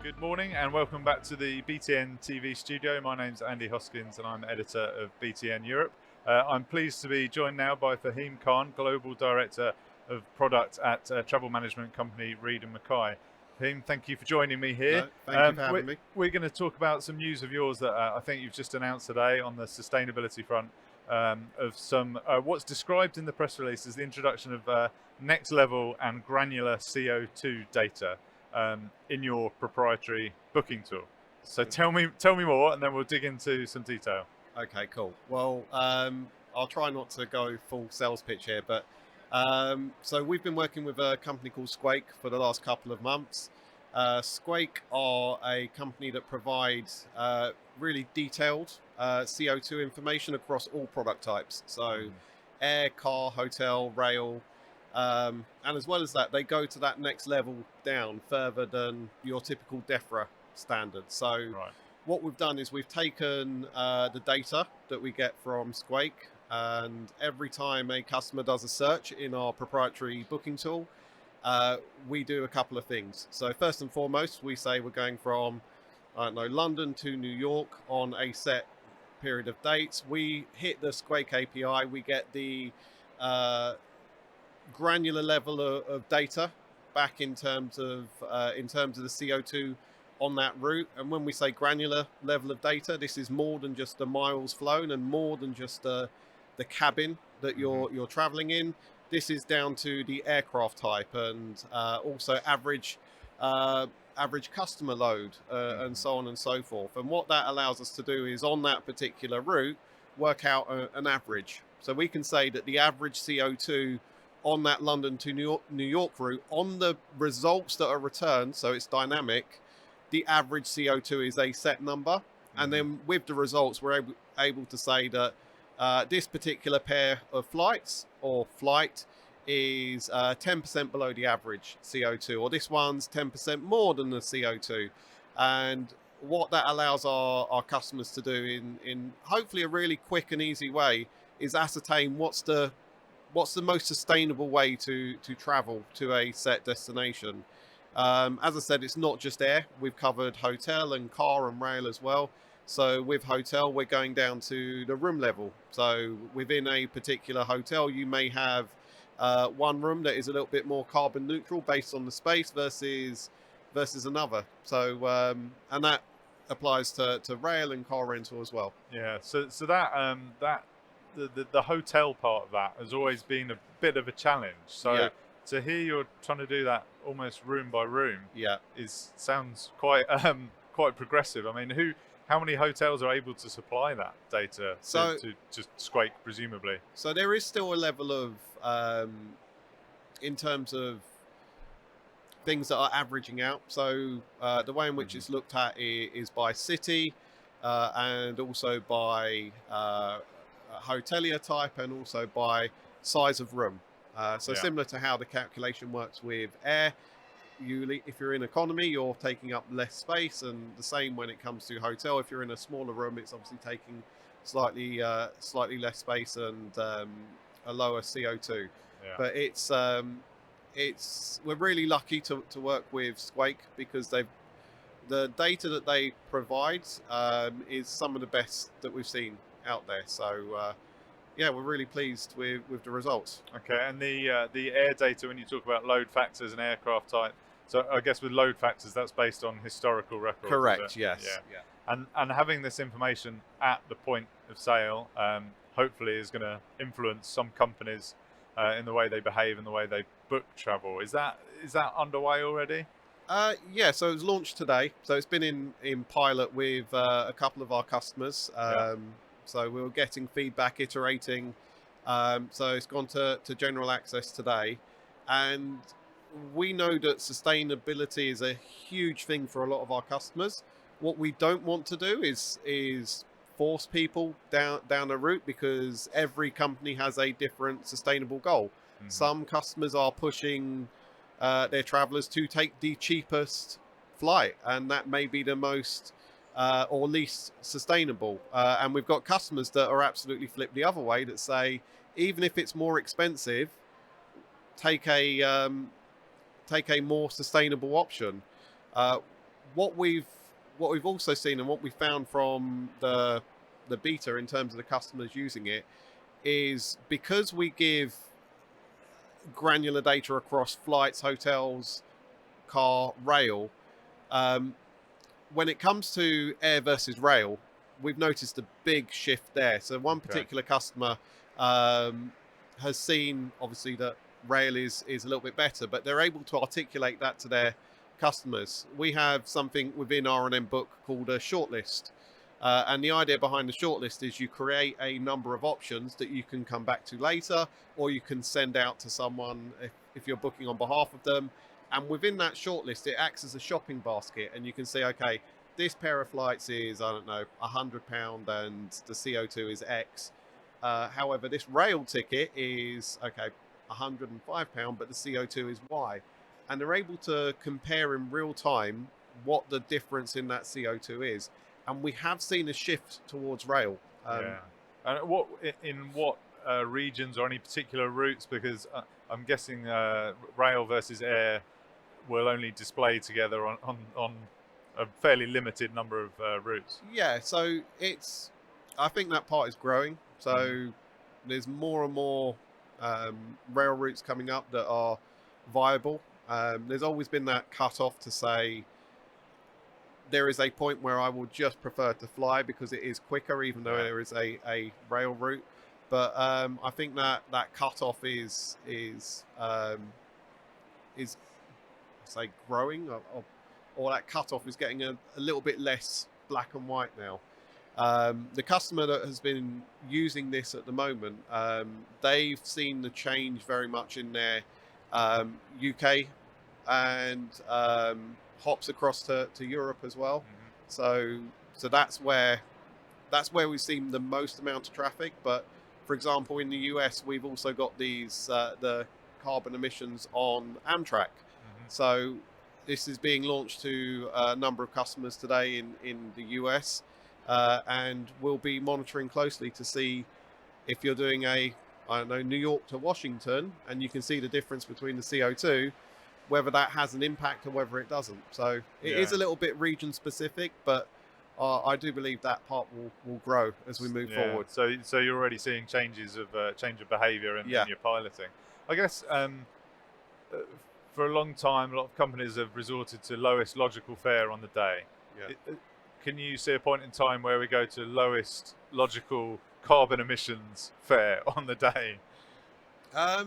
Good morning and welcome back to the BTN TV studio. My name's Andy Hoskins and I'm editor of BTN Europe. I'm pleased to be joined now by Fahim Khan, Global Director of Product at travel management company Reed Mackay. Fahim, thank you for joining me here. No, thank you for having me. We're going to talk about some news of yours that I think you've just announced today on the sustainability front of some what's described in the press release as the introduction of next level and granular CO2 data in your proprietary booking tool. So tell me more, and then we'll dig into some detail. Okay, cool. Well, I'll try not to go full sales pitch here, but so we've been working with a company called Squake for the last couple of months. Squake are a company that provides really detailed CO2 information across all product types. So air, car, hotel, rail. And as well as that, they go to that next level down further than your typical DEFRA standard. So what we've done is we've taken the data that we get from Squake, and every time a customer does a search in our proprietary booking tool, we do a couple of things. So first and foremost, we say we're going from, I don't know, London to New York on a set period of dates. We hit the Squake API, we get the granular level of data back in terms of the CO2 on that route. And when we say granular level of data, this is more than just the miles flown and more than just the cabin that you're traveling in. This is down to the aircraft type and also average customer load and so on and so forth. And what that allows us to do is on that particular route work out an average. So we can say that the average CO2 on that London to New York route, on the results that are returned, so it's dynamic, the average CO2 is a set number. And then with the results, we're able to say that this particular pair of flights or flight is 10% below the average CO2, or this one's 10% more than the CO2. And what that allows our customers to do in hopefully a really quick and easy way is ascertain what's the most sustainable way to travel to a set destination. As I said, it's not just air. We've covered hotel and car and rail as well. So with hotel, we're going down to the room level. So within a particular hotel, you may have one room that is a little bit more carbon neutral based on the space versus another. So and that applies to rail and car rental as well. Yeah. So that the hotel part of that has always been a bit of a challenge. So to hear you're trying to do that almost room by room, sounds quite progressive. I mean, how many hotels are able to supply that data to just Squake, presumably? So there is still a level of in terms of things that are averaging out. So the way in which it's looked at is by city and also by hotelier type and also by size of room. Similar to how the calculation works with air, if you're in economy, you're taking up less space, and the same when it comes to hotel. If you're in a smaller room, it's obviously taking slightly less space and a lower CO2. But we're really lucky to work with Squake because the data that they provide is some of the best that we've seen out there. So we're really pleased with the results. Okay, and the air data, when you talk about load factors and aircraft type, so I guess with load factors, that's based on historical records. Correct. Yes. Yeah. And having this information at the point of sale, hopefully, is going to influence some companies in the way they behave and the way they book travel. Is that underway already? So it was launched today. So it's been in pilot with a couple of our customers. So we were getting feedback, iterating. So it's gone to general access today. And we know that sustainability is a huge thing for a lot of our customers. What we don't want to do is force people down a route because every company has a different sustainable goal. Some customers are pushing their travelers to take the cheapest flight, and that may be the most or least sustainable. And we've got customers that are absolutely flipped the other way, that say, even if it's more expensive, take a more sustainable option. what we've what we've also seen and what we found from the beta in terms of the customers using it is because we give granular data across flights, hotels, car, rail. Um, when it comes to air versus rail, we've noticed a big shift there. So one Okay. particular customer has seen obviously that rail is a little bit better, but they're able to articulate that to their customers. We have something within R&M Book called a shortlist. And the idea behind the shortlist is you create a number of options that you can come back to later, or you can send out to someone if you're booking on behalf of them. And within that shortlist, it acts as a shopping basket, and you can see, okay, this pair of flights is, I don't know, £100 and the CO2 is X. However, this rail ticket is, okay, £105, but the CO2 is Y. And they're able to compare in real time what the difference in that CO2 is. And we have seen a shift towards rail. Yeah. And in what regions or any particular routes? Because I'm guessing rail versus air will only display together on a fairly limited number of routes. Yeah, so I think that part is growing. So there's more and more rail routes coming up that are viable. There's always been that cut off to say there is a point where I will just prefer to fly because it is quicker, even though there is a rail route. But I think that cut off is say growing, or that cut off is getting a little bit less black and white now. The customer that has been using this at the moment, they've seen the change very much in their UK and hops across to Europe as well. So that's where we've seen the most amount of traffic. But for example, in the US, we've also got these the carbon emissions on Amtrak. So this is being launched to a number of customers today in the US, and we'll be monitoring closely to see if you're doing I don't know, New York to Washington, and you can see the difference between the CO2, whether that has an impact or whether it doesn't. So it is a little bit region specific, but I do believe that part will grow as we move forward. So you're already seeing changes of change of behaviour in your piloting. I guess for a long time, a lot of companies have resorted to lowest logical fare on the day. Can you see a point in time where we go to lowest logical carbon emissions fare on the day? I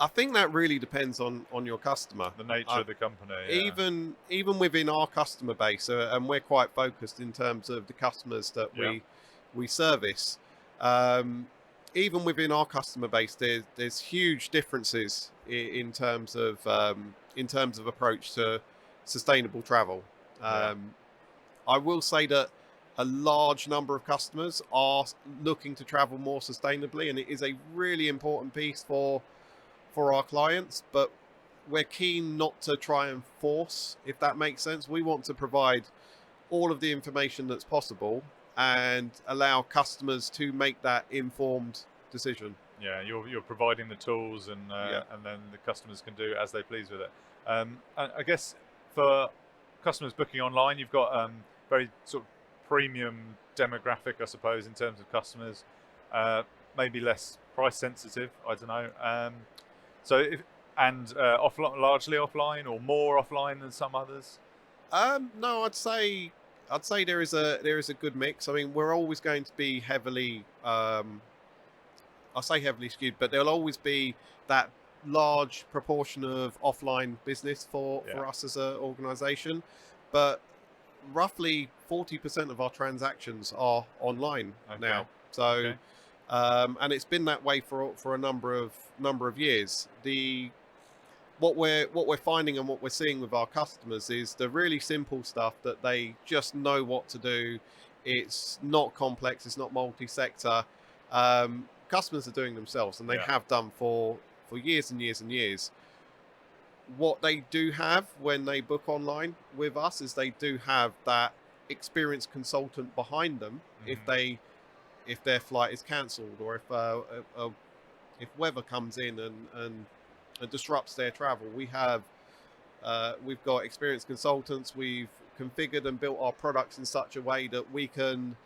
think that really depends on your customer, the nature of the company. Even within our customer base, and we're quite focused in terms of the customers that we service. Even within our customer base, there's huge differences in terms of approach to sustainable travel. I will say that a large number of customers are looking to travel more sustainably, and it is a really important piece for our clients, but we're keen not to try and force, if that makes sense. We want to provide all of the information that's possible and allow customers to make that informed decision. Yeah, you're providing the tools, and then the customers can do as they please with it. I guess for customers booking online, you've got very sort of premium demographic, I suppose, in terms of customers, maybe less price sensitive. I don't know. Largely offline, or more offline than some others. No, I'd say there is a good mix. I mean, we're always going to be heavily, I say heavily skewed, but there'll always be that large proportion of offline business for us as an organisation. But roughly 40% of our transactions are online now. So, and it's been that way for a number of years. What we're finding and what we're seeing with our customers is the really simple stuff that they just know what to do. It's not complex. It's not multi-sector. Customers are doing themselves, and they have done for years and years and years. What they do have when they book online with us is they do have that experienced consultant behind them if their flight is cancelled, or if weather comes in and disrupts their travel. We have we've got experienced consultants. We've configured and built our products in such a way that we can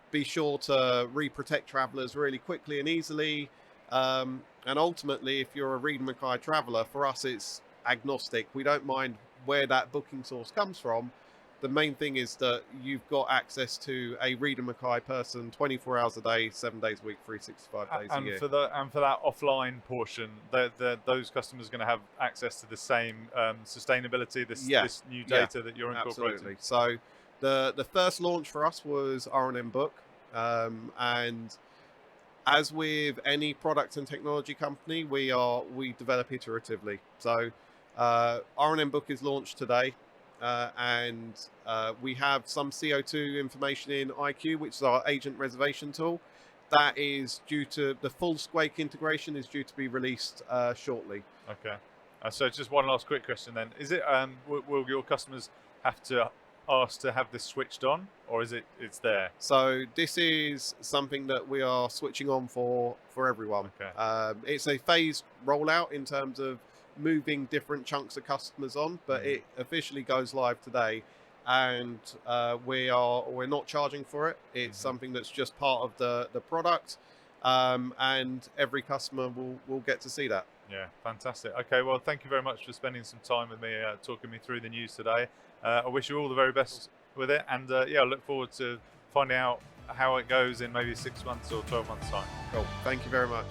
be sure to re-protect travelers really quickly and easily. And ultimately, if you're a Reed Mackay traveler, for us it's agnostic. We don't mind where that booking source comes from. The main thing is that you've got access to a Reed Mackay person 24 hours a day, 7 days a week, 365 days a year. For that offline portion, those customers are going to have access to the same sustainability, this new data that you're incorporating. Absolutely. So the first launch for us was R&M Book, and as with any product and technology company, we develop iteratively. So R&M Book is launched today. And we have some CO2 information in IQ, which is our agent reservation tool. That is due to the full Squake integration is due to be released shortly. Okay. So just one last quick question then: is it will your customers have to ask to have this switched on, or is it's there? So this is something that we are switching on for everyone. Okay. It's a phased rollout in terms of moving different chunks of customers on, but it officially goes live today, and we're not charging for it. It's something that's just part of the product, and every customer will get to see that. Yeah, fantastic. Okay, well, thank you very much for spending some time with me, talking me through the news today. I wish you all the very best with it, and I look forward to finding out how it goes in maybe 6 months or 12 months time. Cool. Thank you very much.